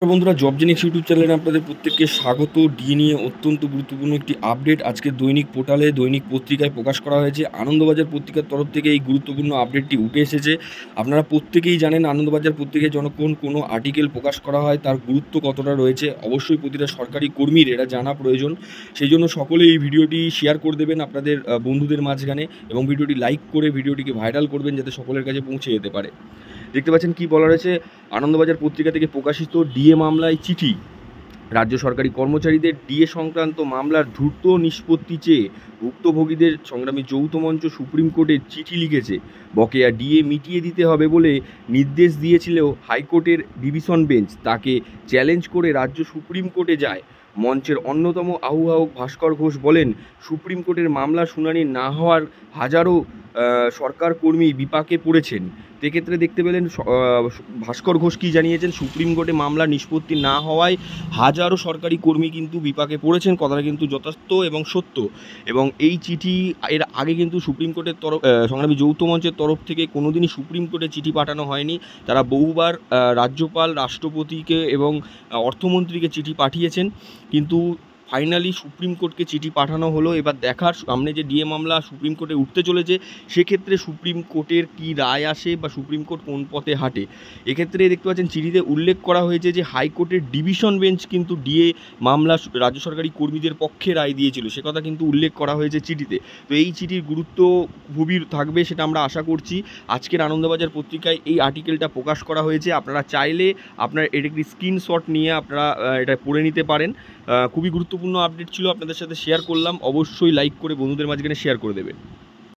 বন্ধুরা, জবজেনিক্স ইউটিউব চ্যানেলে আপনাদের প্রত্যেককে স্বাগত। ডিএ নিয়ে অত্যন্ত গুরুত্বপূর্ণ একটি আপডেট আজকে দৈনিক পোর্টালে, দৈনিক পত্রিকায় প্রকাশ করা হয়েছে। আনন্দবাজার পত্রিকার তরফ থেকে এই গুরুত্বপূর্ণ আপডেটটি উঠে এসেছে। আপনারা প্রত্যেকেই জানেন আনন্দবাজার পত্রিকায় যখন কোনো আর্টিকেল প্রকাশ করা হয় তার গুরুত্ব কতটা রয়েছে। অবশ্যই প্রতিটা সরকারি কর্মীর এটা জানা প্রয়োজন। সেই জন্য সকলে এই ভিডিওটি শেয়ার করে দেবেন আপনাদের বন্ধুদের মাঝখানে এবং ভিডিওটি লাইক করে ভিডিওটিকে ভাইরাল করবেন যাতে সকলের কাছে পৌঁছে যেতে পারে। দেখতে পাচ্ছেন কি বলা রয়েছে, আনন্দবাজার পত্রিকা থেকে প্রকাশিত ডিএ মামলায় চিঠি। রাজ্য সরকারি কর্মচারীদের ডিএ সংক্রান্ত মামলার দ্রুত নিষ্পত্তি চেয়ে ভুক্তভোগীদের সংগ্রামী যৌথ মঞ্চ সুপ্রিম কোর্টে চিঠি লিখেছে। বকেয়া ডিএ মিটিয়ে দিতে হবে বলে নির্দেশ দিয়েছিল হাইকোর্টের ডিভিশন বেঞ্চ, তাকে চ্যালেঞ্জ করে রাজ্য সুপ্রিম কোর্টে যায়। মঞ্চের অন্যতম আহ্বায়ক ভাস্কর ঘোষ বলেন, সুপ্রিম কোর্টের মামলা শুনানি না হওয়ার হাজারো সরকার কর্মী বিপাকে পড়েছেন। সেক্ষেত্রে দেখতে পেলেন ভাস্কর ঘোষ কী জানিয়েছেন, সুপ্রিম কোর্টে মামলা নিষ্পত্তি না হওয়ায় হাজারো সরকারি কর্মী কিন্তু বিপাকে পড়েছেন। কথাটা কিন্তু যথার্থ এবং সত্য। এবং এই চিঠি এর আগে কিন্তু সুপ্রিম কোর্টের সংগ্রামী যৌথ মঞ্চের তরফ থেকে কোনোদিনই সুপ্রিম কোর্টে চিঠি পাঠানো হয়নি। তারা বহুবার রাজ্যপাল, রাষ্ট্রপতিকে এবং অর্থমন্ত্রীকে চিঠি পাঠিয়েছেন, কিন্তু ফাইনালি সুপ্রিম কোর্টকে চিঠি পাঠানো হলো। এবার দেখার সামনে যে ডিএ মামলা সুপ্রিম কোর্টে উঠতে চলেছে, সেক্ষেত্রে সুপ্রিম কোর্টের কী রায় আসে বা সুপ্রিম কোর্ট কোন পথে হাঁটে। এক্ষেত্রে দেখতে পাচ্ছেন চিঠিতে উল্লেখ করা হয়েছে যে হাইকোর্টের ডিভিশন বেঞ্চ কিন্তু ডিএ মামলা রাজ্য সরকারি কর্মীদের পক্ষে রায় দিয়েছিল, সে কথা কিন্তু উল্লেখ করা হয়েছে চিঠিতে। তো এই চিঠির গুরুত্ব খুবই থাকবে সেটা আমরা আশা করছি। আজকের আনন্দবাজার পত্রিকায় এই আর্টিকেলটা প্রকাশ করা হয়েছে। আপনারা চাইলে আপনার এটা একটি স্ক্রিনশট নিয়ে আপনারা এটা পড়ে নিতে পারেন। খুবই গুরুত্বপূর্ণ আপডেট ছিল, আপনাদের সাথে শেয়ার করলাম। অবশ্যই লাইক করে বন্ধুদের মাঝখানে শেয়ার করে দেবেন।